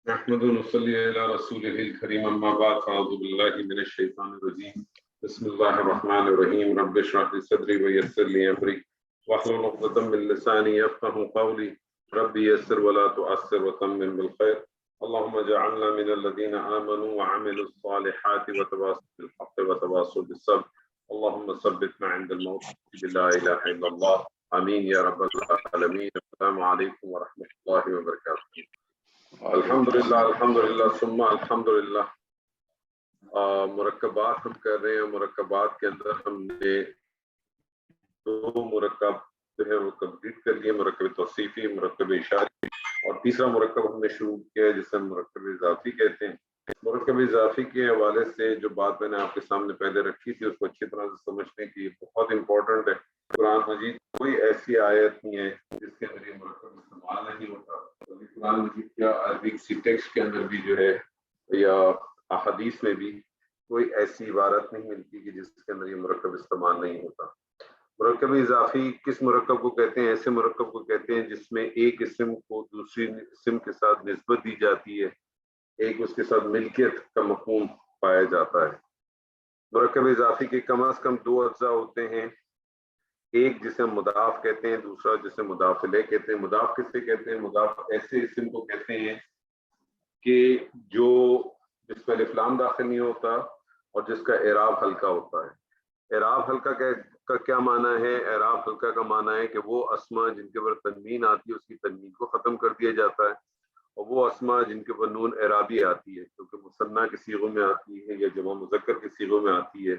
نحمد ونصلي على رسوله الكريم أما بعد فأعوذ بالله من الشيطان الرجيم بسم الله الرحمن الرحيم رب اشرح لي صدري ويسر لي أمري واحلل عقدة من لساني يفقهوا قولي ربي يسر ولا تعسر وتمم بالخير اللهم اجعلنا من الذين آمنوا وعملوا الصالحات وتواصوا بالحق وتواصوا بالصبر اللهم ثبتنا عند الموت بلا إله إلا الله آمين يا رب العالمين. السلام عليكم ورحمة الله وبركاته. الحمدللہ ثم الحمدللہ. مرکبات ہم کر رہے ہیں. مرکبات کے اندر ہم نے 2 مرکب جو ہے وہ کمپلیٹ کر لیے، مرکب توصیفی، مرکب اشاری، اور تیسرا مرکب ہم نے شروع کیا ہے جسے مرکب اضافی کہتے ہیں. مرکب اضافی کے حوالے سے جو بات میں نے آپ کے سامنے پہلے رکھی تھی اس کو اچھی طرح سے سمجھنے کی بہت امپورٹنٹ ہے. قرآن مجید کوئی ایسی آیت نہیں ہے جس کے اندر یہ مرکب استعمال نہیں ہوتا. قرآن مجید یا عربی کسی ٹیکسٹ کے اندر بھی جو ہے یا احادیث میں بھی کوئی ایسی عبارت نہیں ملتی کہ جس کے اندر یہ مرکب استعمال نہیں ہوتا. مرکب اضافی کس مرکب کو کہتے ہیں؟ ایسے مرکب کو کہتے ہیں جس میں ایک اسم کو دوسری اسم کے ساتھ نسبت دی جاتی ہے، ایک اس کے ساتھ ملکیت کا مفہوم پایا جاتا ہے. مرکب اضافی کے کم از کم 2 اجزاء ہوتے ہیں، ایک جسے مضاف کہتے ہیں، دوسرا جسے مضاف الیہ کہتے ہیں. مضاف کس سے کہتے ہیں؟ مضاف ایسے اسم کو کہتے ہیں کہ جو جس پہ الف لام داخل نہیں ہوتا اور جس کا اعراب ہلکا ہوتا ہے. اعراب ہلکا کا کیا معنی ہے؟ اعراب ہلکا کا معنی ہے کہ وہ اسما جن کے اوپر تنوین آتی ہے اس کی تنوین کو ختم کر دیا جاتا ہے، اور وہ اسما جن کے اوپر نون اعرابی آتی ہے کیونکہ مثنیٰ کے صیغوں میں آتی ہے یا جمع مذکر کے صیغوں میں آتی ہے،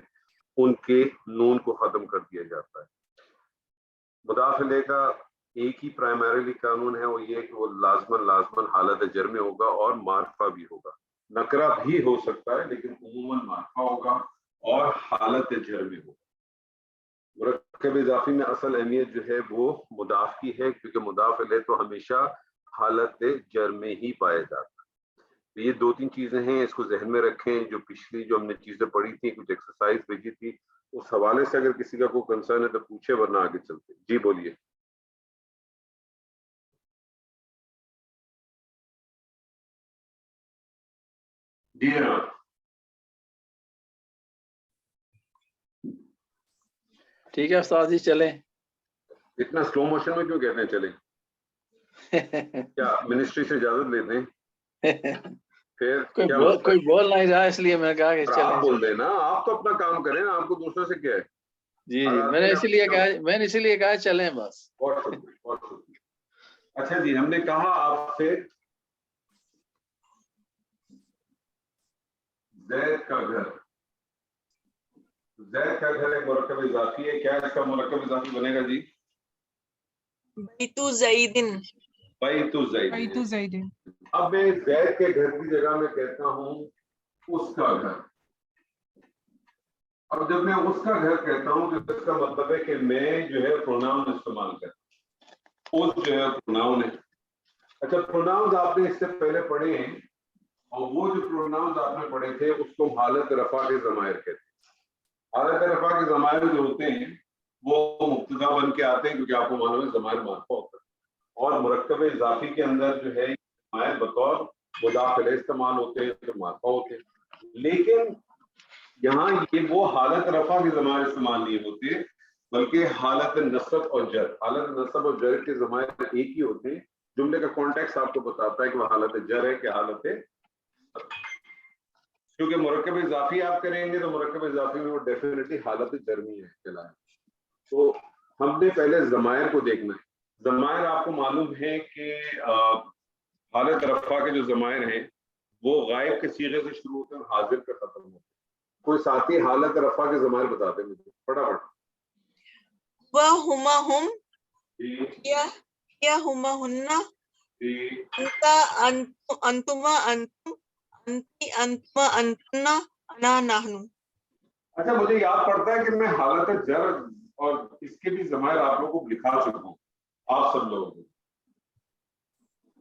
ان کے نون کو ختم کر دیا جاتا ہے. مضاف الیہ کا ایک ہی پرائمریلی قانون ہے، وہ یہ کہ وہ لازماً حالت جر میں ہوگا اور معرفہ بھی ہوگا. نکرہ بھی ہو سکتا ہے لیکن عموماً معرفہ ہوگا اور حالت جر میں ہوگا. مرکب اضافی میں اصل اہمیت جو ہے وہ مضاف کی ہے کیونکہ مضاف الیہ تو ہمیشہ حالت جر میں ہی پایا جاتا ہے. تو یہ 2-3 چیزیں ہیں، اس کو ذہن میں رکھیں. جو پچھلی جو ہم نے چیزیں پڑھی تھیں، کچھ ایکسرسائز بھیجی تھی، اس حوالے سے اگر کسی کا کوئی کنسرن ہے تو پوچھے ورنہ آگے چلتے. جی بولیے. جی ہاں ٹھیک ہے استاد جی چلیں. اتنا سلو موشن میں کیوں کہتے ہیں چلیں؟ کیا منسٹری سے اجازت لیتے ہیں؟ پھر کوئی بول نہیں رہا اس لیے میں نے کہا کہ چلیں. آپ بول دینا، آپ تو اپنا کام کریں، آپ کو دوسرے سے کیا ہے. جی میں نے اسی لیے کہا چلیں بس. بہت شکریہ. اچھا جی، ہم نے کہا آپ سے زید کا گھر ایک مرکب اضافی ہے. کیا اس کا مرکب اضافی بنے گا جی؟ بیت زیدن. اب میں زید کے گھر کی جگہ میں کہتا ہوں اس کا گھر. اب جب میں اس کا گھر کہتا ہوں تو اس کا مطلب ہے کہ میں جو ہے پروناؤن استعمال کرتا ہوں. اس جو ہے پروناؤن ہے. اچھا، پروناؤنز آپ نے اس سے پہلے پڑھے ہیں اور وہ جو پروناؤنز آپ نے پڑھے تھے اس کو حالت رفع کے ضمائر کہتے ہیں. حالت رفع کے ضمائر جو ہوتے ہیں وہ مبتدا بن کے آتے ہیں کیونکہ آپ کو معلوم ہے ضمائر معرفہ ہوتا ہے، اور مرکب اضافی کے اندر جو ہے ضمائر بطور مضاف الیہ استعمال ہوتے ہیں تو معرفہ ہوتے ہیں. لیکن یہاں یہ وہ حالت رفع کے ضمائر استعمال نہیں ہوتے بلکہ حالت نصب اور جر. حالت نصب اور جر کے ضمائر ایک ہی ہوتے ہیں. جملے کا کانٹیکس آپ کو بتاتا ہے کہ وہ حالت جر ہے کہ حالت. کیونکہ مرکب اضافی آپ کریں گے تو مرکب اضافی میں وہ ڈیفینیٹلی حالت جرمی ہے. تو ہم نے پہلے ضمائر کو دیکھنا ہے. ضمائر آپ کو معلوم ہے کہ حالت رفع کے جو ضمائر ہیں وہ غائب کے صیغے سے شروع ہوتے ہیں اور حاضر کا ختم ہوتے ہیں. کوئی ساتھی حالت رفع کے ضمائر بتاتے ہیں مجھے فٹافٹ. وَهُمَا هُمْ یا ہما ہننا انتا انتما انتم انتی انتما انتنا انا نحن. اچھا، مجھے یاد پڑتا ہے کہ میں حالت جر اور اس کے بھی ضمائر آپ لوگوں کو لکھا چکا ہوں. آپ سب لوگوں کو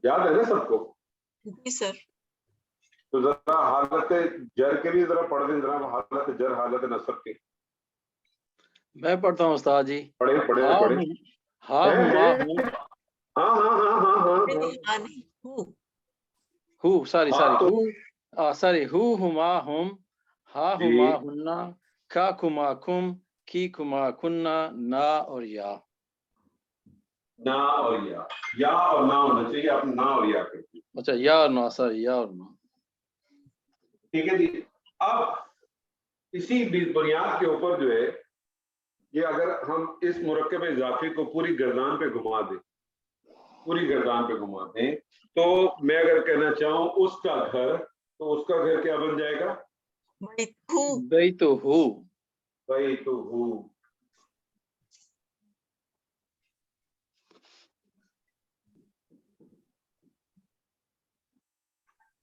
یاد ہے نا سب کو؟ جی سر. تو ذرا حالت جر کے بھی ذرا پڑھ دیں. ذرا حالت جر حالت نصب کے میں پڑھتا ہوں استاد جی. پڑھے. ہاں ہاں. ہو ساری ہاں ساری تو ہو ساری ہو ہما ہم ہا جی ہما ہننا کا کما کم کی کما کننا نا اور یا. نا اور یا اور نہ ہونا چاہیے، آپ نہ اور یا کرتے ہیں. اچھا یا اور نا، ساری یا اور نا. ٹھیک ہے جی. اب اسی بنیاد کے اوپر جو ہے یہ اگر ہم اس مرکب اضافی کو پوری گردان پہ گھما دیں، پوری گردان پہ گھما دیں، تو میں اگر کہنا چاہوں اس کا گھر، تو اس کا گھر کیا بن جائے گا؟ بیتو ہو. بیتو ہو.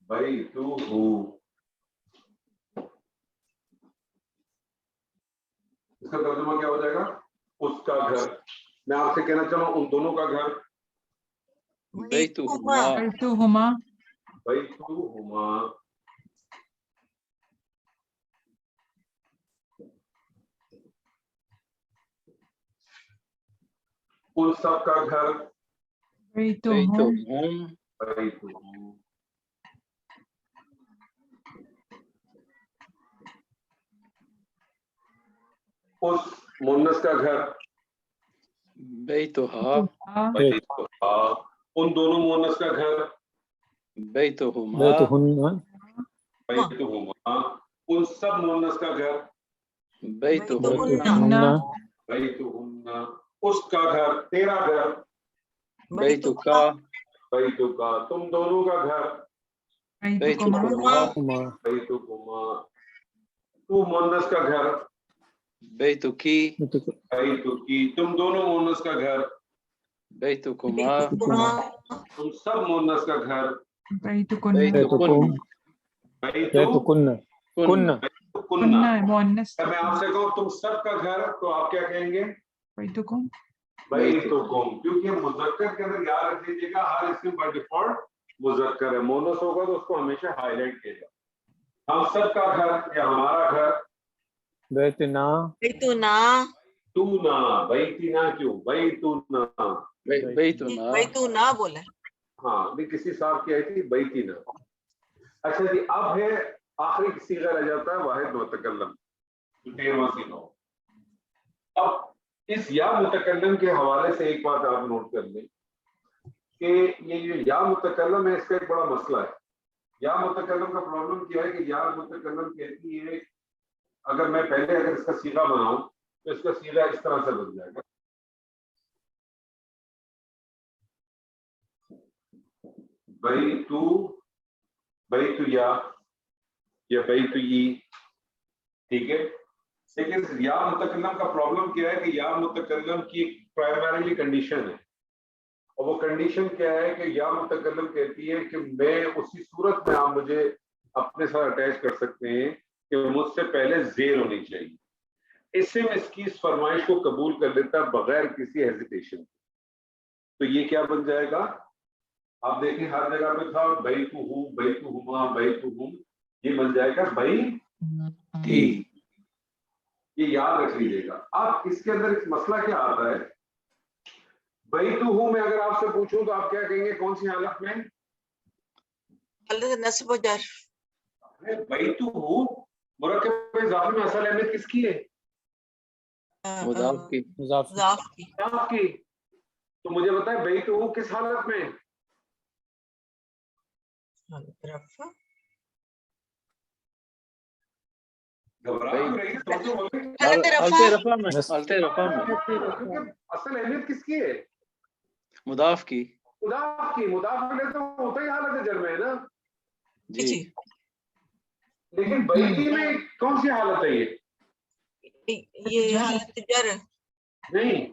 بیتو ہو. اس کا ترجمہ کیا ہو جائے گا؟ اس کا گھر. میں آپ سے کہنا چاہوں ان دونوں کا گھر. بیتو ہما. بیتہما. بیتہما. ان سب کا گھر. بیتہم. بیتہم. بیتہم. اس مونس کا گھر. بیتہا. بیتہا. ان دونوں مونس کا گھر. بیتہما. بیتہن. بیتہما. ان سب مونس کا گھر. بیتہن. بیتہن. اس کا گھر، تیرا گھر. بیتکا. بیتکا. تم دونوں کا گھر. بیتکما. بیتکما. تو مونس کا گھر. بیتکی. بیتکی. تم دونوں مونس کا گھر. بیتکما. تم سب مونس کا گھر. بیتکن. بیتکن. بیتکن. کن. کننا. مؤنث. اگر میں آپ سے کہوں تم سب کا گھر، تو آپ کیا کہیں گے؟ بیتکم. بیتکم. کیونکہ مذکر کے اندر یاد رکھ لیجیے گا ہر اسم بائی ڈیفالٹ مذکر ہے. مونس ہوگا تو اس کو ہمیشہ ہائی لائٹ کیے گا. ہم سب کا گھر یا ہمارا گھر. بیتنا. بیتنا. تونا. بیتنا کیوں؟ بیتنا. بیتنا. بیتنا بولے. ہاں بھی کسی صاحب کی آئی تھی بیتنا. اچھا جی، اب ہے آخری صیغہ رہ جاتا ہے واحد متکلم، 13واں صیغہ. اب اس یا متکلم کے حوالے سے ایک بات آپ نوٹ کر لیں کہ یہ جو یا متکلم ہے اس کا ایک بڑا مسئلہ ہے. یا متکلم کا پرابلم کیا ہے کہ یا متکلم کہتی ہے اگر میں پہلے اس کا صیغہ بناؤں تو اس کا صیغہ اس طرح سے بن جائے گا. بیتو، بیتو یا بیتو ای. ٹھیک ہے. لیکن یا متکلم کا پرابلم کیا ہے کہ یا متکلم کی پرائمریلی کنڈیشن ہے، اور وہ کنڈیشن کیا ہے کہ یا متکلم کہتی ہے کہ میں اسی صورت میں آپ مجھے اپنے ساتھ اٹیچ کر سکتے ہیں کہ مجھ سے پہلے زیر ہونی چاہیے. اس سے میں اس کی اس فرمائش کو قبول کر لیتا بغیر کسی ہیزیٹیشن. تو یہ کیا بن جائے گا؟ آپ دیکھیں ہر جگہ پہ تھا بیتہو، بیتہما، بیتہم. یہ بن جائے گا بیتی. یہ یاد رکھ لیجیے گا. اب اس کے اندر ایک مسئلہ کیا آتا ہے؟ بیتہو میں اگر آپ سے پوچھوں تو آپ کیا کہیں گے کون سی حالت میں؟ حالت نصب و جر. بیتہو مرکب اضافی میں اصل اہمیت کس کی ہے؟ مضاف کی. مضاف کی. آپ کی. تو مجھے بتائیں بیتہو کس حالت میں؟ حالت رفع. گھبرا کیوں رہی ہے؟ سوچو بولے. حالت رفع. رفع میں. حالت رفع میں. اصل اہمیت کس کی ہے؟ مضاف کی. مضاف کی. مضاف کے تو ہوتا ہی حالت جر میں ہے نا. جی. لیکن بیتی میں کون سی حالت ہے یہ حالت جر نہیں،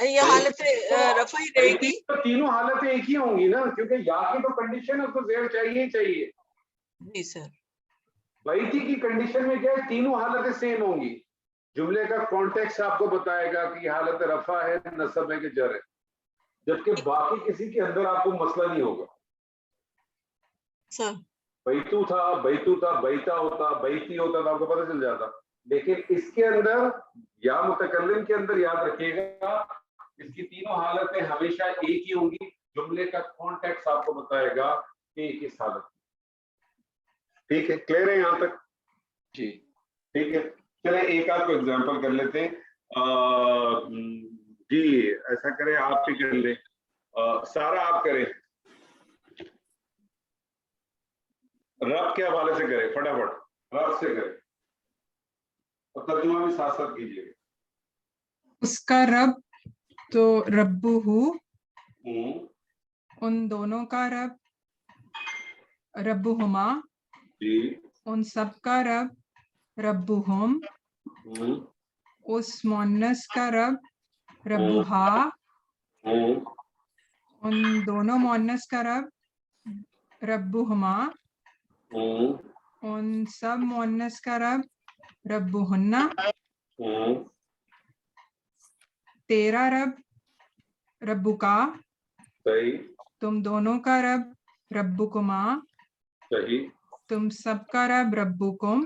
یہ حالت رفع ہی رہے گی. تو تینوں حالتیں ایک ہی ہوں گی نا، کیونکہ یا کی تو کنڈیشن ہے اس کو زیر چاہیے ہی چاہیے. جی سر. بیتی کی کنڈیشن میں کیا ہے؟ تینوں حالتیں سیم ہوں گی. جملے کا کانٹیکسٹ آپ کو بتائے گا کہ یہ حالت رفع ہے، نصب ہے کہ جر ہے، جبکہ باقی کسی کے اندر آپ کو مسئلہ نہیں ہوگا. سر بیتو تھا، بیتو تھا، بیتا ہوتا، بیتی ہوتا تو آپ کو پتہ چل جاتا. لیکن اس کے اندر یا متکلم کے اندر یاد رکھیے گا اس کی تینوں حالتیں ہمیشہ ایک ہی ہوں گی. جملے کا کانٹیکسٹ آپ کو بتائے گا ایک اس حالت میں. ٹھیک ہے, کلیئر ہے یہاں تک؟ جی ٹھیک ہے, چلیں ایک آپ کو ایگزامپل کر لیتے ہیں. جی ایسا کریں, آپ ہی کر لیں, سارا آپ کریں, رب کے حوالے سے کریں, فٹافٹ رب سے کریں اور ترجمہ بھی ساتھ ساتھ کیجیے. اس کا رب تو ربہ، ہوں ان دونوں کا رب ربہما، جی ان سب کا رب ربہم، ہوں اس مؤنث کا رب ربہا، ہوں ان دونوں مؤنث کا رب ربہما، ہوں ان سب مؤنث کا رب ربہن، ہوں تیرا رب ربکا، صحیح تم دونوں کا رب ربکما، صحیح تم سب کا رب ربکم،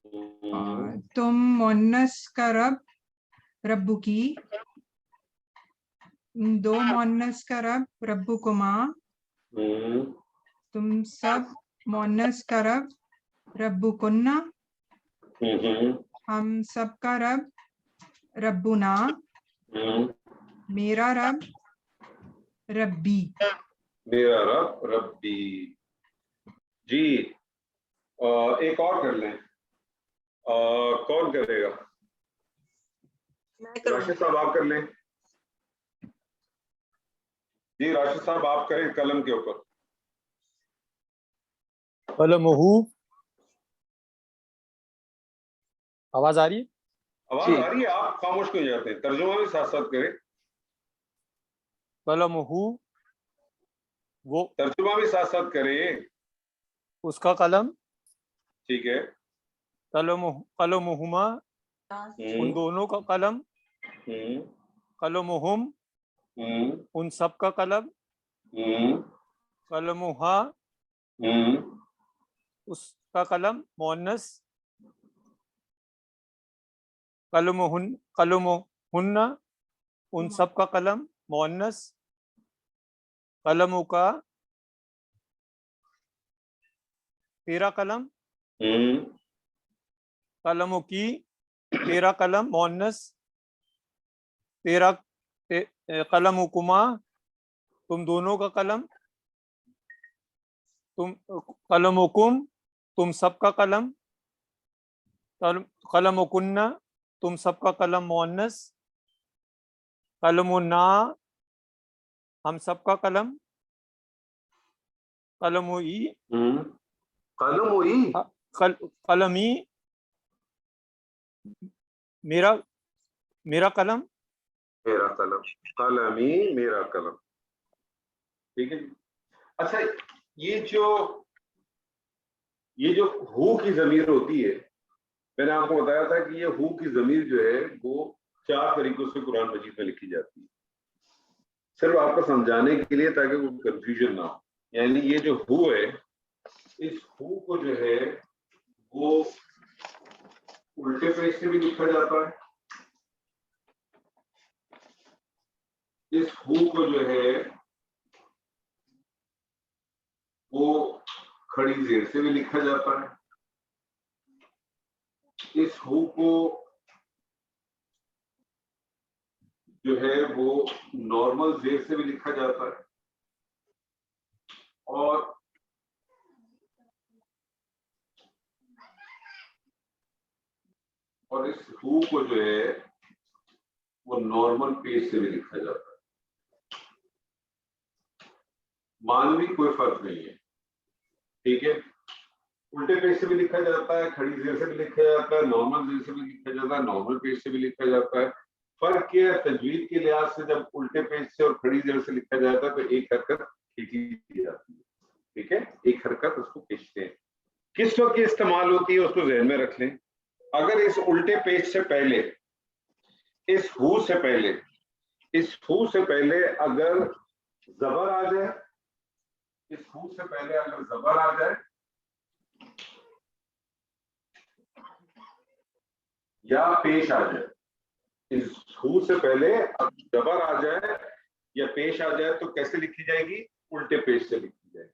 اور ہوں تم مؤنث کا رب ربکی، دو مؤنث کا رب ربکما، ہوں تم سب مؤنث کا رب ربکن، ہوں ہم سب کا رب ربنا، ہوں میرا رب ربی. میرا رب ربی. جی ایک اور کر لیں, کون کرے گا؟ میں کروں. راشد صاحب آپ کر لیں. جی راشد صاحب آپ کریں قلم کے اوپر. قلمہ، آواز آ رہی ہے؟ آواز جی آ رہی ہے؟ آپ خاموش کیوں جاتے ہیں؟ ترجمہ بھی ساتھ ساتھ کریں, قلمہ وہ ترجمہ بھی ساتھ ساتھ کریں. اس کا قلم، ٹھیک ہے. قلمہما ان دونوں کا قلم، ہوں قلمہم ہوں ان سب کا قلم، ہوں قلمہا ہوں اس کا قلم مؤنث، قلمہن ان سب کا قلم مؤنث، قلم کا تیرا قلم، ہوں قلم کی تیرا قلم مؤنث، تیرا قلم کما تم دونوں کا قلم، تم قلم کم تم سب کا قلم، قلم کن تم سب کا قلم مؤنث، قلم نا ہم سب کا قلم، قلم ای قلم ہوئی قلمی میرا قلم، میرا قلم، قلمی میرا قلم. ٹھیک ہے. اچھا یہ جو ہو کی ضمیر ہوتی ہے, میں نے آپ کو بتایا تھا کہ یہ ہو کی ضمیر جو ہے وہ 4 طریقوں سے قرآن مجید میں لکھی جاتی ہے, صرف آپ کو سمجھانے کے لیے تاکہ کوئی کنفیوژن نہ ہو. یعنی یہ جو ہو ہے, اس ہو کو جو ہے وہ الٹے پیج سے بھی لکھا جاتا ہے, اس ہو کو جو ہے وہ کھڑی زیر سے بھی لکھا جاتا ہے, اس ہو کو جو ہے وہ نارمل زیر سے بھی لکھا جاتا ہے, اور اس ہو کو جو ہے وہ نارمل پیج سے بھی لکھا جاتا ہے. معنوی کوئی فرق نہیں ہے. ٹھیک ہے. الٹے پیج سے بھی لکھا جاتا ہے, کھڑی زیر سے بھی لکھا جاتا ہے, نارمل زیر سے بھی لکھا جاتا ہے, نارمل پیج سے بھی لکھا جاتا ہے. فرق کیا ہے تجوید کے لحاظ سے, جب الٹے پیج سے اور کھڑی زیر سے لکھا جاتا ہے تو ایک حرکت کھینچی جاتی ہے. ٹھیک ہے, ایک حرکت اس کو کھینچتے ہیں. کس وقت یہ استعمال ہوتی ہے اس کو ذہن میں رکھ لیں. اگر اس الٹے پیج سے پہلے, اس ہو سے پہلے, اس ہو سے پہلے اگر زبر آ جائے, اس ہو سے پہلے اگر زبر آ جائے یا پیش آ جائے, اس ہو سے پہلے زبر آ جائے یا پیش آ جائے تو کیسے لکھی جائے گی؟ الٹے پیج سے لکھی جائے گی.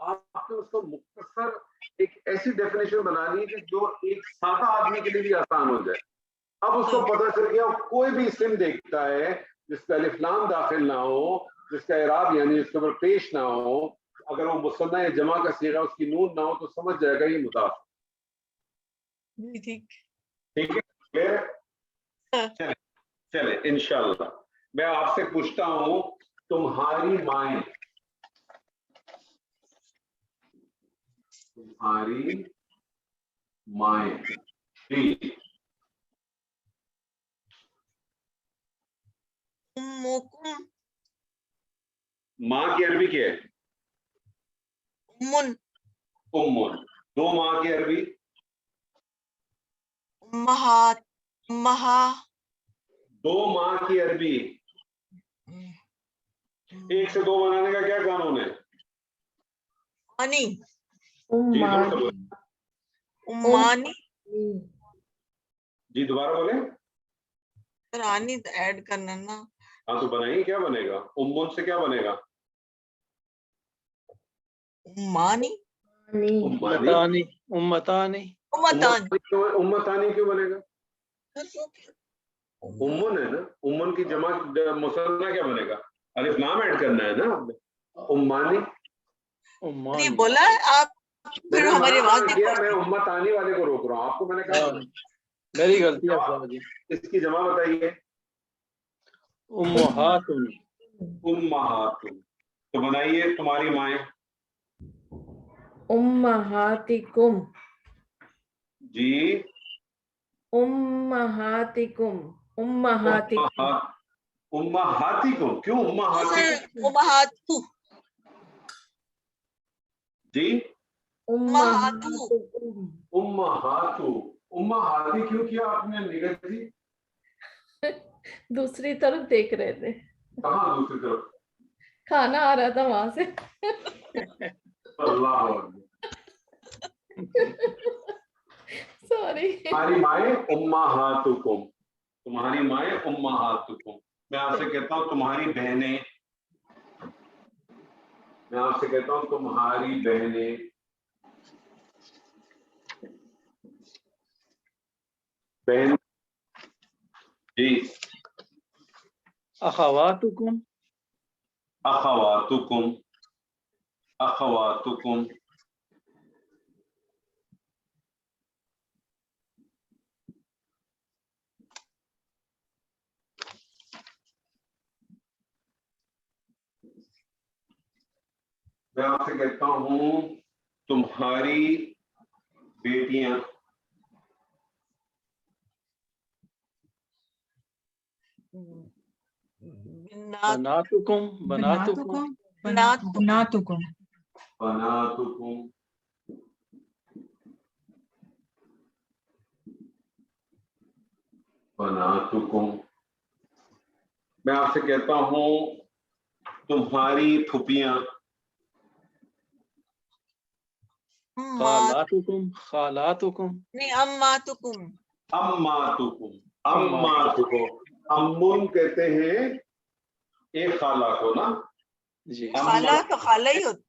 آپ نے اس کو مختصر ایک ایسی ڈیفینیشن بنانی ہے کہ جو ایک سادہ آدمی کے لیے بھی آسان ہو جائے. اب اس کو پتہ چل گیا کوئی بھی اسم دیکھتا ہے جس کا الف لام داخل نہ ہو, جس کا اعراب یعنی اس کے اوپر پیش نہ ہو, اگر وہ مثنیٰ یا جمع کا صیغہ اس کی نون نہ ہو تو سمجھ جائے گا یہ مضاف. ٹھیک ٹھیک ہے, چلے انشاءاللہ. میں آپ سے پوچھتا ہوں تمہاری مائیں, تمہاری مائیں جی امکم ماں کی عربی کیا ہے؟ امن امن. دو ماں کی عربی امہات امہا دو ماں کی عربی ایک سے دو بنانے کا کیا قانون ہے؟ انی جی زور سے بولیں. امانی جی دوبارہ بولیں. سر آنی ایڈ کرنا نا. ہاں تو بنائیے, کیا بنے گا؟ امن سے کیا بنے گا؟ امانی امتانی امتانی امتان امتانی کیوں بنے گا؟ امن ہے نا, امن کی جمع مثنیٰ کیا بنے گا؟ الف لام ایڈ کرنا ہے نا. امانی یہ امانی بولا ہے آپ, میں پھر نے ہماری منع آواز کیا, میں امتانی والے کو روک رہا ہوں. آپ کو میں نے کہا میری غلطی ہے افضل جی. اس کی جمع بتائیے. امہات امہات. تو بنائیے تمہاری مائیں. امہاتکم جی امہاتکم امہاتکم امہاتی کو کیوں امہاتی کو؟ امہاتو جی امہاتکم امہاتو. امہاتی کیوں کیا آپ نے نگت جی؟ دوسری طرف دیکھ رہے تھے, کہاں دوسری طرف؟ کھانا آ رہا تھا وہاں سے. اللہ اکبر. سوری. تمہاری مائیں امہاتکم, تمہاری مائیں امہاتکم. میں آپ سے کہتا ہوں تمہاری بہنیں, میں آپ سے کہتا ہوں تمہاری بہنیں. بہن جی اخواتکم اخواتکم اخواتکم. میں آپ سے کہتا ہوں تمہاری بیٹیاں. بناتکم بناتکم بناتکم بناتکم بناتکم. میں آپ سے کہتا ہوں تمہاری پھوپھیاں. خالاتکم خالاتکم نہیں اماتکم اماتکم اماتکم. امن کہتے ہیں ایک خالہ کو نا, جی خالہ تو خالہ ہی ہوتی.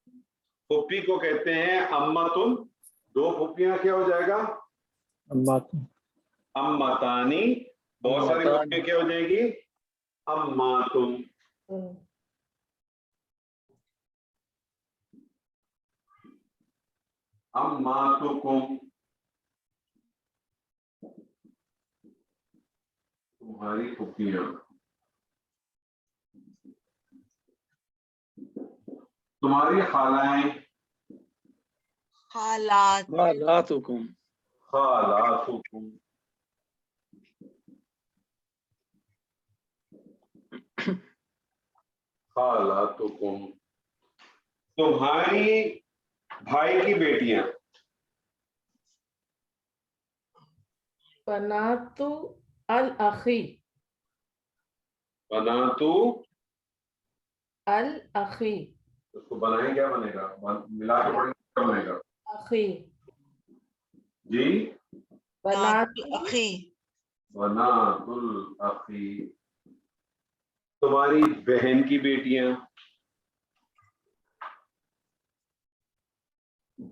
پھوپھی کو کہتے ہیں امتن. دو پھوپھیاں کیا ہو جائے گا؟ امتانی. بہت ساری پھوپھیاں کیا ہو جائے گی؟ اماتن. اماتکم تمہاری پھوپھیاں. تمہاری خالائیں خالات خالاتکم خالاتکم. خالاتکم. تمہاری بھائی کی بیٹیاں. بناتو الاخی بناتو. الاخی اس کو بنائیں کیا بنے گا؟ ملا کے پڑھیں کیا بنے گا؟ اخی جی بنات اخی بنات الاخی. تمہاری بہن کی بیٹیاں.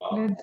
Let's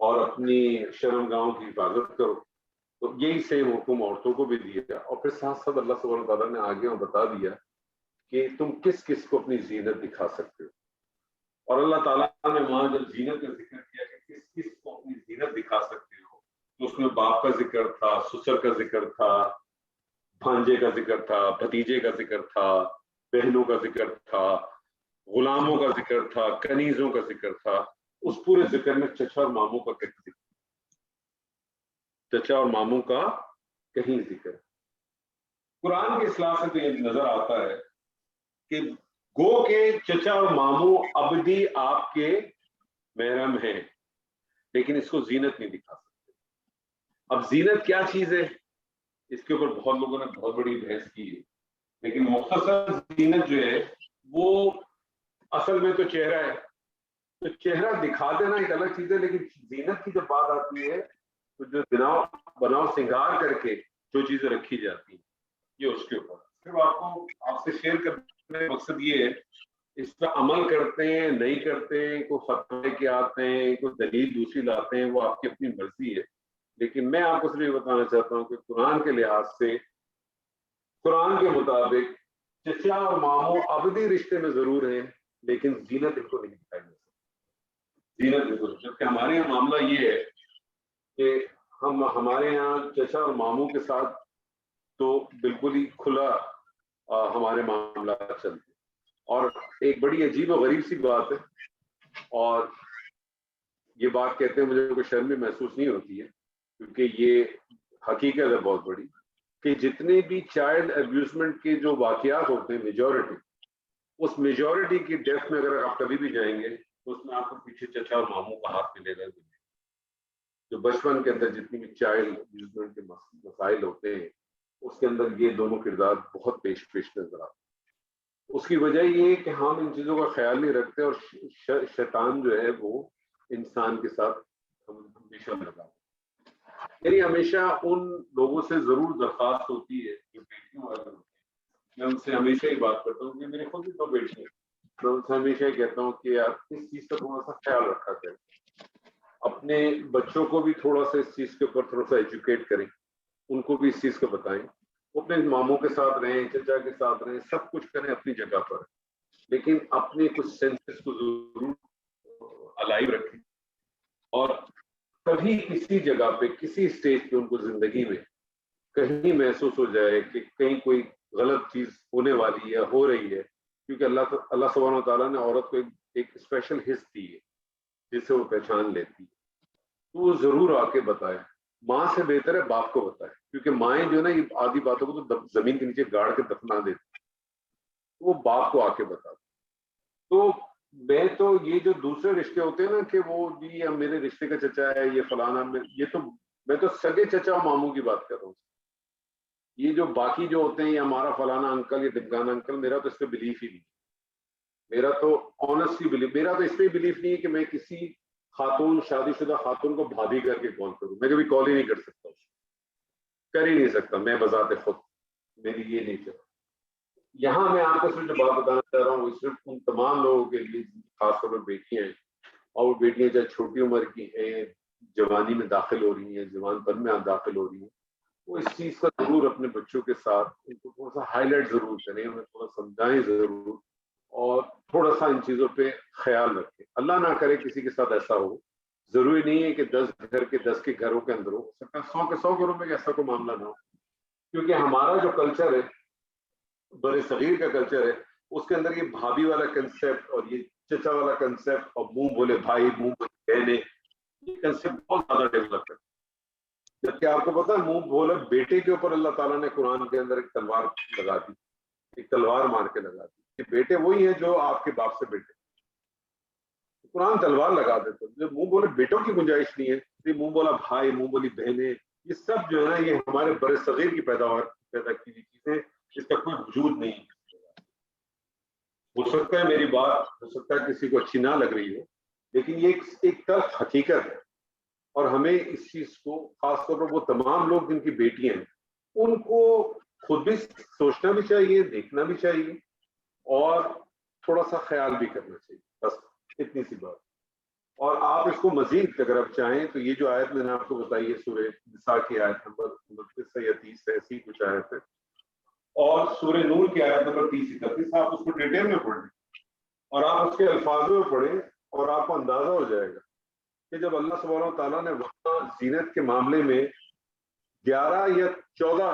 اور اپنی شرم گاہوں کی حفاظت کرو. تو یہی سیم حکم عورتوں کو بھی دیا, اور پھر ساتھ ساتھ اللہ سبحانہ وتعالیٰ نے آگے بتا دیا کہ تم کس کس کو اپنی زینت دکھا سکتے ہو. اور اللہ تعالیٰ نے وہاں جب زینت کا ذکر کیا کہ کس کس کو اپنی زینت دکھا سکتے ہو, تو اس میں باپ کا ذکر تھا, سسر کا ذکر تھا, بھانجے کا ذکر تھا, بھتیجے کا ذکر تھا, بہنوں کا ذکر تھا, غلاموں کا ذکر تھا, کنیزوں کا ذکر تھا. اس پورے ذکر میں چچا اور ماموں کا کہیں ذکر, چچا اور ماموں کا کہیں ذکر. قرآن کے اصلاح سے تو یہ نظر آتا ہے کہ گو کے چچا اور ماموں ابدی آپ کے محرم ہیں, لیکن اس کو زینت نہیں دکھا سکتے. اب زینت کیا چیز ہے, اس کے اوپر بہت لوگوں نے بہت بڑی بحث کی ہے, لیکن مختصر زینت جو ہے وہ اصل میں تو چہرہ ہے. تو چہرہ دکھا دینا ایک الگ چیز ہے, لیکن زینت کی جب بات آتی ہے تو جو بناؤ سنگار کر کے جو چیزیں رکھی جاتی ہیں یہ اس کے اوپر. صرف آپ سے شیئر کرنے کا مقصد یہ ہے, اس پہ عمل کرتے ہیں نہیں کرتے ہیں, کوئی فتوے کے آتے ہیں, کوئی دلیل دوسری لاتے ہیں, وہ آپ کی اپنی مرضی ہے. لیکن میں آپ کو صرف یہ بتانا چاہتا ہوں کہ قرآن کے لحاظ سے, قرآن کے مطابق چچا اور ماموں ابدی رشتے میں ضرور ہیں, لیکن زینت ان کو نہیں دکھائی جا سکتی. زینت ان کو, جبکہ ہمارے یہاں معاملہ یہ ہے کہ ہمارے یہاں چچا اور ماموں کے ساتھ تو بالکل ہی کھلا ہمارے معاملات چلتے ہیں. اور ایک بڑی عجیب و غریب سی بات ہے, اور یہ بات کہتے ہیں مجھے کوئی شرم بھی محسوس نہیں ہوتی ہے, کیونکہ یہ حقیقت ہے بہت بڑی, کہ جتنے بھی چائلڈ ابیوزمنٹ کے جو واقعات ہوتے ہیں میجورٹی, اس میجورٹی کی ڈیتھ میں اگر آپ کبھی بھی جائیں گے تو اس میں آپ کو پیچھے چچا اور ماموں کا ہاتھ ملے گا. جو بچپن کے اندر جتنی بھی چائلڈ ابیوزمنٹ کے مسائل ہوتے ہیں اس کے اندر یہ دونوں کردار بہت پیش نظر آتے ہیں. اس کی وجہ یہ ہے کہ ہم ان چیزوں کا خیال نہیں رکھتے, اور شیطان جو ہے وہ انسان کے ساتھ ہمیشہ لگا. یعنی ہمیشہ ان لوگوں سے ضرور درخواست ہوتی ہے جو بیٹیوں والے ہوتے ہیں. میں ان سے ہمیشہ ہی بات کرتا ہوں کہ میرے خود بھی دو بیٹی ہیں, میں ان سے ہمیشہ ہی کہتا ہوں کہ آپ اس چیز کا تھوڑا سا خیال رکھا کریں, اپنے بچوں کو بھی تھوڑا سا اس چیز کے اوپر تھوڑا سا ایجوکیٹ کریں, ان کو بھی اس چیز کو بتائیں. وہ اپنے ماموں کے ساتھ رہیں, چچا کے ساتھ رہیں, سب کچھ کریں اپنی جگہ پر, لیکن اپنے کچھ سینسز کو ضرور الائیو رکھیں. اور کبھی کسی جگہ پہ کسی اسٹیج پہ ان کو زندگی میں کہیں محسوس ہو جائے کہ کہیں کوئی غلط چیز ہونے والی ہے, ہو رہی ہے, کیونکہ اللہ سبحانہ وتعالیٰ نے عورت کو ایک اسپیشل حص دی ہے جس سے وہ پہچان لیتی ہے, تو وہ ضرور آ کے بتائے. ماں سے بہتر ہے باپ کو بتائے, کیونکہ مائیں جو ہے نا یہ آدھی باتوں کو تو زمین کے نیچے گاڑ کے دفنا دیتی, وہ باپ کو آ کے بتا. تو میں تو یہ جو دوسرے رشتے ہوتے ہیں نا کہ وہ جی میرے رشتے کا چچا ہے, یہ فلانا, یہ تو میں تو سگے چچا اور ماموں کی بات کر رہا ہوں. یہ جو باقی جو ہوتے ہیں یہ ہمارا فلانا انکل یا ڈمکانا انکل, میرا تو اس پہ بلیف ہی نہیں. میرا تو آنیسٹلی بلیف, میرا تو اس پہ بلیف نہیں ہے کہ میں کسی خاتون, شادی شدہ خاتون کو بھابھی کر کے کال کروں. میں کبھی کال ہی نہیں کر سکتا, کر ہی نہیں سکتا میں بذات خود, میری یہ نہیں چاہتا. یہاں میں آپ کو صرف جو بات بتانا چاہ رہا ہوں وہ صرف ان تمام لوگوں کے لیے خاص طور پر بیٹیاں ہیں, اور وہ بیٹیاں چاہے چھوٹی عمر کی ہیں, جوانی میں داخل ہو رہی ہیں, جوان پن میں داخل ہو رہی ہیں, وہ اس چیز کا ضرور اپنے بچوں کے ساتھ ان کو تھوڑا سا ہائی لائٹ ضرور کریں, انہیں تھوڑا سمجھائیں ضرور, اور تھوڑا سا ان چیزوں پہ خیال رکھیں. اللہ نہ کرے کسی کے ساتھ ایسا ہو, ضروری نہیں ہے کہ 10 گھر کے 10 کے گھروں کے اندر ہو سکتا ہے 100 کے 100 گھروں میں ایسا کوئی معاملہ نہ ہو, کیونکہ ہمارا جو کلچر ہے, بر صغیر کا کلچر ہے, اس کے اندر یہ بھابھی والا کنسیپٹ اور یہ چچا والا کنسیپٹ اور منہ بولے بھائی, منہ بولے بہنیں, یہ کنسیپٹ بہت زیادہ ڈیولپ ہے. جبکہ آپ کو پتا ہے منہ بولے بیٹے کے اوپر اللہ تعالیٰ نے قرآن کے اندر ایک تلوار لگا دی, ایک تلوار مار کے لگا دی کہ بیٹے وہی ہیں جو آپ کے باپ سے بیٹے. قرآن تلوار لگا دیتے, جو منہ بولے بیٹوں کی گنجائش نہیں ہے, یہ منہ بولا بھائی, منہ بولی بہنیں, یہ سب جو ہے نا یہ ہمارے بر صغیر کی پیدا کی ہوئی چیزیں, اس کا کوئی وجود نہیں. ہو سکتا ہے میری بات, ہو سکتا ہے کسی کو اچھی نہ لگ رہی ہو, لیکن یہ ایک طرف حقیقت ہے, اور ہمیں اس چیز کو خاص طور پر وہ تمام لوگ جن کی بیٹیاں ہیں ان کو خود بھی سوچنا بھی چاہیے, دیکھنا بھی چاہیے, اور تھوڑا سا خیال بھی کرنا چاہیے. بس اتنی سی بات. اور آپ اس کو مزید اگر آپ چاہیں تو یہ جو آیت میں نے آپ کو بتائی ہے سورہ نساء کی آیت نمبر 29 یا 30 ایسی کچھ آیت ہے، اور سورہ نور کی آیت نمبر 30-31، آپ اس کو ڈیٹیل میں پڑھ لیں اور آپ اس کے الفاظوں میں پڑھیں اور آپ کو اندازہ ہو جائے گا کہ جب اللہ سبحانہ و تعالیٰ نے وہاں زینت کے معاملے میں 11 یا 14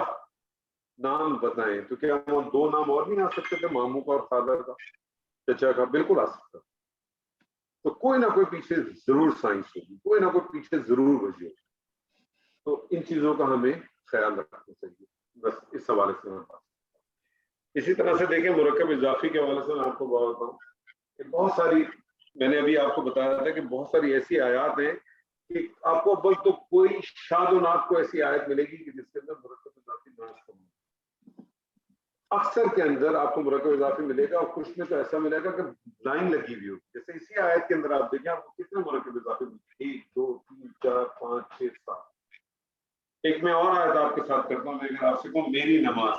نام بتائیں تو کیا وہ 2 نام اور نہیں آ سکتے تھے، ماموں کا اور فادر کا، چچا کا؟ بالکل آ سکتا۔ تو کوئی نہ کوئی پیچھے ضرور سائنس ہوگی، کوئی نہ کوئی پیچھے ضرور وجہ ہوگی۔ تو ان چیزوں کا ہمیں خیال رکھنا چاہیے، بس اس حوالے سے میں بات۔ اسی طرح سے دیکھیں مرکب اضافی کے حوالے سے میں آپ کو بتاؤں کہ بہت ساری، میں نے ابھی آپ کو بتایا تھا کہ بہت ساری ایسی آیات ہیں کہ آپ کو بس تو کوئی شاد و نات کو ایسی آیت ملے گی کہ جس کے اندر مرکب اضافی نہ ہو۔ اکثر کے اندر آپ کو مرکب اضافی ملے گا، اور کچھ میں تو ایسا ملے گا کہ لائن لگی ہوئی ہو، جیسے اسی آیت کے اندر آپ دیکھیں آپ کو کتنے مرکب اضافی ملے، 1 2 3 4 5 6 7۔ ایک میں اور آیت آپ کے ساتھ کرتا ہوں، میں اگر آپ سے کہوں میری نماز،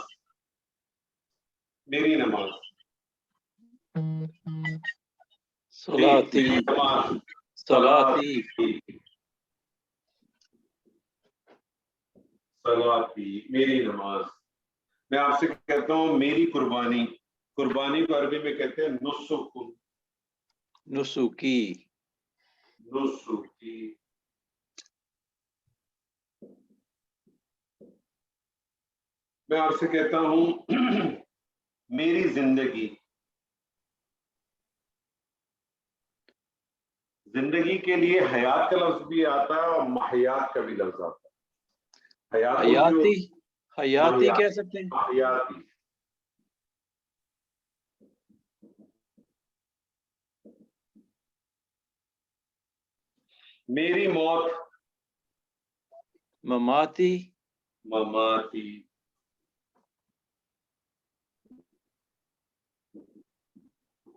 میری نماز، صلاتی نماز، صلاتی صلاتی، میری نماز۔ میں آپ سے کہتا ہوں میری قربانی، قربانی کو عربی میں کہتے ہیں نسک، نسکی نسکی۔ میں آپ سے کہتا ہوں میری زندگی، زندگی کے لیے حیات کا لفظ بھی آتا ہے اور محیات کا بھی لفظ آتا ہے۔ حیاتی، حیاتی کہہ سکتے ہیں۔ حیاتی، میری موت، مماتی، مماتی۔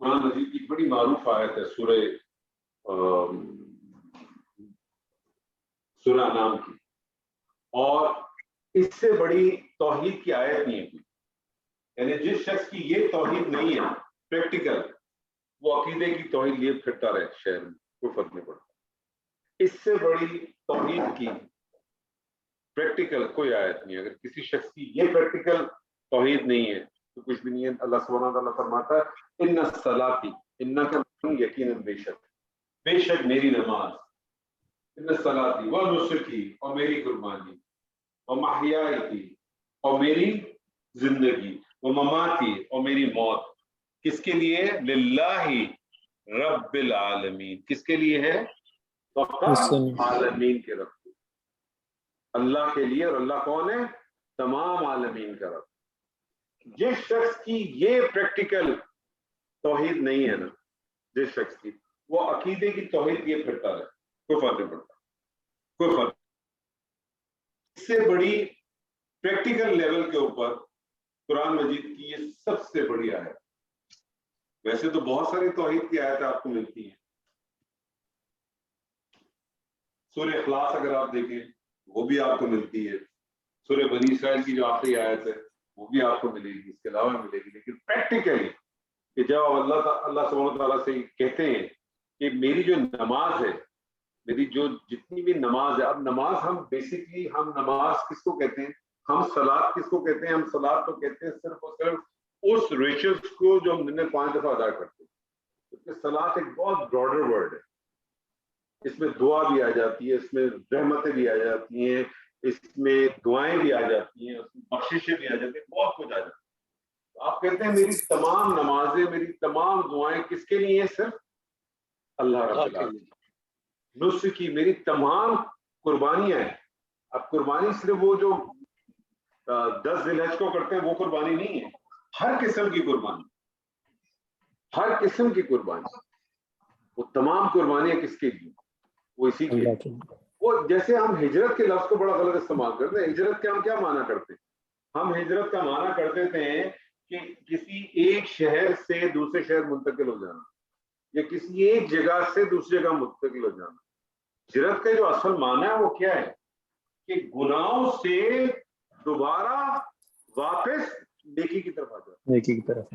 قرآن مجید کی بڑی معروف آیت ہے سورہ نام کی، اور اس سے بڑی توحید کی آیت نہیں ہے، یعنی جس شخص کی یہ توحید نہیں ہے پریکٹیکل، وہ عقیدے کی توحید لیے پھرتا رہے شہر میں، کوئی فرق نہیں پڑتا۔ اس سے بڑی توحید کی پریکٹیکل کوئی آیت نہیں ہے۔ اگر کسی شخص کی یہ پریکٹیکل توحید نہیں ہے تو کچھ بھی نہیں ہے۔ اللہ سبحانہ تعالیٰ فرماتا ہے ان الصلاتی، ان کا یقیناً بے شک، بے شک میری نماز، ان الصلاتی و نسکی، اور میری قربانی، اور محیائی، اور میری زندگی، و مماتی، اور میری موت، کس کے لیے؟ للہ رب العالمین۔ کس کے لیے ہے؟ فقط عالمین کے رب، اللہ کے لیے۔ اور اللہ کون ہے؟ تمام عالمین کا رب۔ جس شخص کی یہ پریکٹیکل توحید نہیں ہے نا، جس شخص کی، وہ عقیدے کی توحید یہ پھرتا رہے، کوئی فرق نہیں پڑتا، کوئی فرق۔ اس سے بڑی پریکٹیکل لیول کے اوپر قرآن مجید کی یہ سب سے بڑی آیت۔ ویسے تو بہت ساری توحید کی آیتیں آپ کو ملتی ہیں، سورہ اخلاص اگر آپ دیکھیں وہ بھی آپ کو ملتی ہے، سورہ بنی اسرائیل کی جو آخری آیت ہے وہ بھی آپ کو ملے گی، اس کے علاوہ ملے گی۔ لیکن پریکٹیکلی کہ جب اللہ سبحانہ تعالیٰ سے کہتے ہیں کہ میری جو نماز ہے، میری جو جتنی بھی نماز ہے، اب نماز ہم بیسکلی ہم نماز کس کو کہتے ہیں؟ ہم صلاۃ کس کو کہتے ہیں؟ ہم صلاۃ تو کہتے ہیں صرف اور صرف اس ریچولس کو جو ہم دن میں 5 دفعہ ادا کرتے ہیں، کیونکہ صلاۃ ایک بہت براڈر ورڈ ہے، اس میں دعا بھی آ جاتی ہے، اس میں رحمتیں بھی آ جاتی ہیں، اس میں دعائیں بھی آ جاتی ہیں، اس میں بخششیں بھی آ جاتی ہیں، بہت کچھ آ جاتا ہے۔ آپ کہتے ہیں میری تمام نمازیں، میری تمام دعائیں کس کے لیے ہیں؟ صرف اللہ رب العالمین۔ نسکی، میری تمام قربانیاں ہیں۔ اب قربانی صرف وہ جو 10 ذی الحج کو کرتے ہیں وہ قربانی نہیں ہے، ہر قسم کی قربانی، ہر قسم کی قربانی، وہ تمام قربانیاں کس کے لیے؟ وہ اسی کے لیے۔ وہ جیسے ہم ہجرت کے لفظ کو بڑا غلط استعمال کرتے ہیں۔ ہجرت کے ہم کیا معنی کرتے ہیں؟ ہم ہجرت کا معنی کرتے تھے کہ کسی ایک شہر سے دوسرے شہر منتقل ہو جانا، یا کسی ایک جگہ سے دوسری جگہ منتقل ہو جانا۔ ہجرت کا جو اصل معنی ہے وہ کیا ہے؟ کہ گناہوں سے دوبارہ واپس نیکی کی طرف آ جانا، نیکی کی طرف۔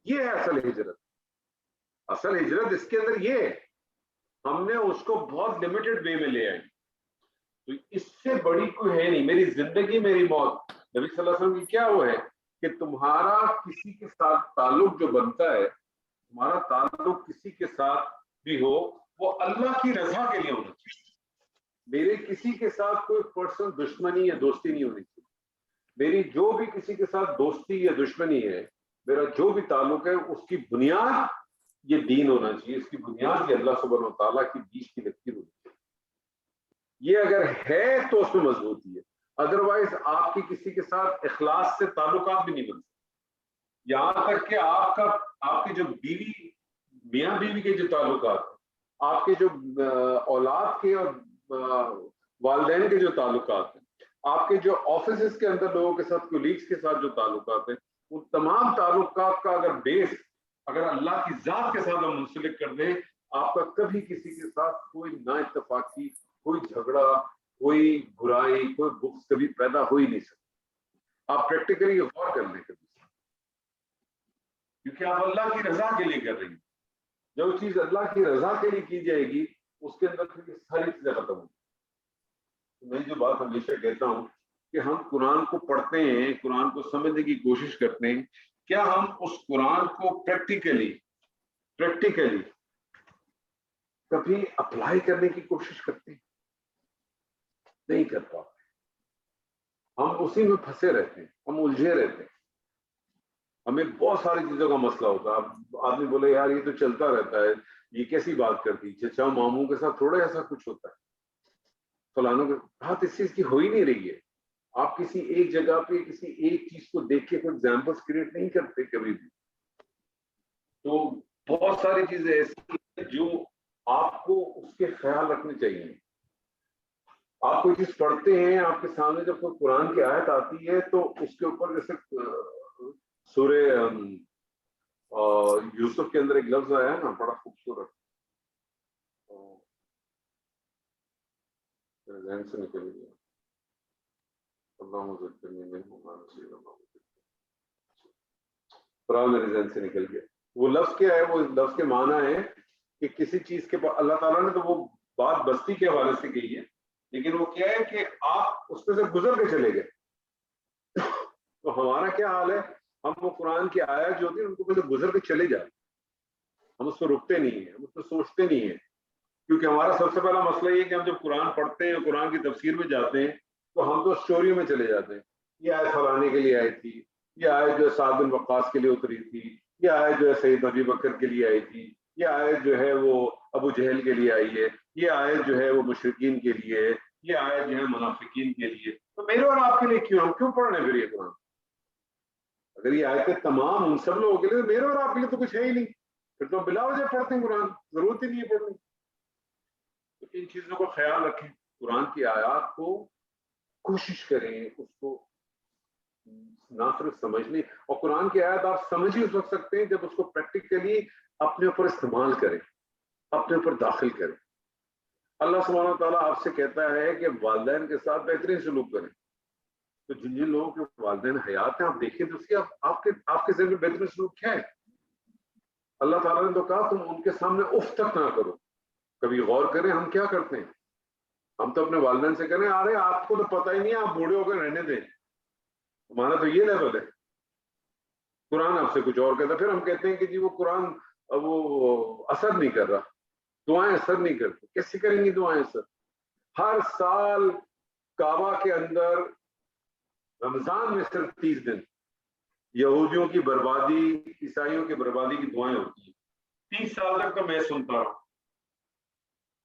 یہ ہے اصل ہجرت۔ اصل ہجرت اس کے اندر یہ ہے، ہم نے اس کو بہت لمیٹڈ وے میں لے آئے. تو اس سے بڑی کوئی ہے نہیں. میری زندگی میری موت. نبی صلی اللہ علیہ وسلم کی کیا وہ ہے کہ تمہارا کسی کے ساتھ تعلق جو بنتا ہے, تمہارا تعلق کسی کے ساتھ بھی ہو, وہ اللہ کی رضا کے لیے ہونا چاہیے. میرے کسی کے ساتھ کوئی پرسنل دشمنی یا دوستی نہیں ہونی چاہیے. میری جو بھی کسی کے ساتھ دوستی یا دشمنی ہے, میرا جو بھی تعلق ہے, اس کی بنیاد یہ دین ہونا چاہیے, اس کی بنیاد یہ اللہ سبحانہ و تعالیٰ کی بیچ کی لکیر ہونی چاہیے. یہ اگر ہے تو اس میں مضبوطی ہے. ادروائز آپ کی کسی کے ساتھ اخلاص سے تعلقات بھی نہیں بن سکتے. یہاں تک کہ آپ کے جو بیوی میاں بیوی کے جو تعلقات, آپ کے جو اولاد کے اور والدین کے جو تعلقات ہیں, آپ کے جو آفیسز کے اندر لوگوں کے ساتھ, کولیگز کے ساتھ جو تعلقات ہیں, ان تمام تعلقات کا اگر بیس اگر اللہ کی ذات کے ساتھ ہم منسلک کر دیں, آپ کا کبھی کسی کے ساتھ کوئی نا اتفاقی, کوئی جھگڑا, کوئی برائی, کوئی بغض کبھی پیدا ہو ہی نہیں سکتا. آپ پریکٹیکلی غور کر لیں کبھی, کیونکہ آپ اللہ کی رضا کے لیے کر رہی ہیں. جو چیز اللہ کی رضا کے لیے کی جائے گی, اس کے اندر پھر ساری چیزیں ختم ہوں. میں جو بات ہمیشہ کہتا ہوں کہ ہم قرآن کو پڑھتے ہیں, قرآن کو سمجھنے کی کوشش کرتے ہیں, کیا ہم اس قرآن کو پریکٹیکلی کبھی اپلائی کرنے کی کوشش کرتے ہیں؟ نہیں کر پاتے. ہم اسی میں پھنسے رہتے ہیں, ہم الجھے رہتے ہیں. ہمیں بہت ساری چیزوں کا مسئلہ ہوتا ہے. اب آدمی بولے یار یہ تو چلتا رہتا ہے, یہ کیسی بات کرتی, چچا ماموں کے ساتھ تھوڑا ایسا کچھ ہوتا ہے, فلانوں کے بات اس چیز کی ہو ہی نہیں رہی ہے. آپ کسی ایک جگہ پہ کسی ایک چیز کو دیکھ کے کوئی ایگزامپلس کریٹ نہیں کرتے کبھی بھی. تو بہت ساری چیزیں ایسی ہیں جو آپ کو اس کے خیال رکھنے چاہیے. آپ کوئی چیز پڑھتے ہیں, آپ کے سامنے جب کوئی قرآن کی آیت آتی ہے تو اس کے اوپر جیسے سورہ یوسف کے اندر ایک لفظ آیا ہے نا, بڑا خوبصورت, ذہن سے نکل گیا, میرے ذہن سے نکل گیا. وہ لفظ کیا ہے؟ وہ لفظ کے معنی ہے کہ کسی چیز کے اللہ تعالیٰ نے تو وہ بات بستی کے حوالے سے کہی ہے, لیکن وہ کیا ہے کہ آپ اس میں سے گزر کے چلے گئے. تو ہمارا کیا حال ہے, ہم وہ قرآن کی آیات جو ہوتی ہیں ان کو پہلے گزر کے چلے جاتے, ہم اس پہ رکتے نہیں ہیں, ہم اس پہ سوچتے نہیں ہیں. کیونکہ ہمارا سب سے پہلا مسئلہ یہ ہے کہ ہم جب قرآن پڑھتے ہیں, قرآن کی تفسیر میں جاتے ہیں, تو ہم تو اسٹوریوں میں چلے جاتے ہیں. یہ آیت فلانے کے لیے آئی تھی, یہ آیت جو ہے سعد بن وقاص کے لیے اتری تھی, یہ آیت جو ہے سید ابی بکر کے لیے آئی تھی, یہ آیت جو ہے وہ ابو جہل کے لیے آئی ہے, یہ آیت جو ہے وہ مشرکین کے لیے ہے, یہ آیت جو ہے منافقین کے لیے. تو میرے اور آپ کے لیے کیوں, ہم کیوں پڑھ رہے ہیں پھر یہ قرآن؟ اگر یہ آیتیں تمام ان سب لوگوں کے لیے, میرے اور آپ کے لیے تو کچھ ہے ہی نہیں, پھر تو بلا وجہ پڑھتے ہیں قرآن, ضرورت ہی نہیں ہے پڑھنے. تو ان چیزوں کو خیال رکھیں. قرآن کی آیات کو کوشش کریں اس کو نہ صرف سمجھنے, اور قرآن کی آیات آپ سمجھ ہی اس وقت سکتے ہیں جب اس کو پریکٹیکلی اپنے اوپر استعمال کریں, اپنے اوپر داخل کریں. اللہ سبحانہ وتعالیٰ آپ سے کہتا ہے کہ والدین کے ساتھ بہترین سلوک کریں. تو جن لوگوں کے والدین حیات ہیں, آپ دیکھیں تو اس کی آپ کے ذہن میں بہترین سلوک کیا ہے. اللہ تعالیٰ نے تو کہا تم ان کے سامنے اف تک نہ کرو. کبھی غور کریں ہم کیا کرتے ہیں. ہم تو اپنے والدین سے کہہ رہے ہیں ارے آپ کو تو پتہ ہی نہیں, آپ بوڑھے ہو کر رہنے دیں. ہمارا تو یہ لیول ہے. قرآن آپ سے کچھ اور کہتا ہے, پھر ہم کہتے ہیں کہ جی وہ قرآن وہ اثر نہیں کر رہا, دعائیں اثر نہیں کرتی. کیسے کریں گی دعائیں اثر؟ ہر سال کعبہ کے اندر رمضان میں صرف 30 دن یہودیوں کی بربادی, عیسائیوں کی بربادی کی دعائیں ہوتی ہیں. 30 سال تک تو میں سنتا رہا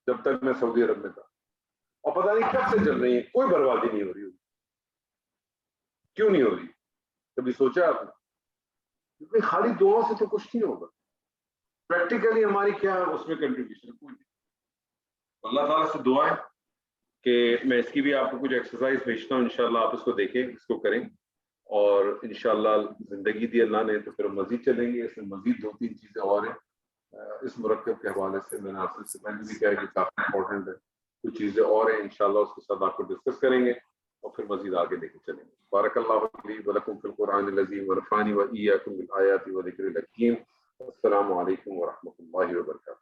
جب تک میں سعودی عرب میں تھا, اور پتہ نہیں کب سے چل رہی ہیں, کوئی بربادی نہیں ہو رہی. کیوں نہیں ہو رہی؟ کبھی سوچا آپ نے؟ کیونکہ خالی دعاؤں سے تو کچھ نہیں ہوگا. پریکٹیکلی ہماری کیا اس میں کنٹریبیوشن کوئی نہیں. اللہ تعالیٰ سے دعا ہے کہ میں اس کی بھی آپ کو کچھ ایکسرسائز بھیجتا ہوں, انشاءاللہ آپ اس کو دیکھیں, اس کو کریں, اور انشاءاللہ زندگی دی اللہ نے تو پھر مزید چلیں گے. اس میں مزید 2-3 چیزیں اور ہیں اس مرکب کے حوالے سے. میں نے آپ سے پہلے بھی کہا کہ کافی امپورٹنٹ ہے, کچھ چیزیں اور ہیں, انشاءاللہ اس کے ساتھ آپ کو ڈسکس کریں گے اور پھر مزید آگے لے کے چلیں گے. بارک اللہ لی ولکم فی القرآن العظیم ونفعنی وإیاکم بالآیات والذکر الحکیم. السلام علیکم ورحمۃ اللہ وبرکاتہ.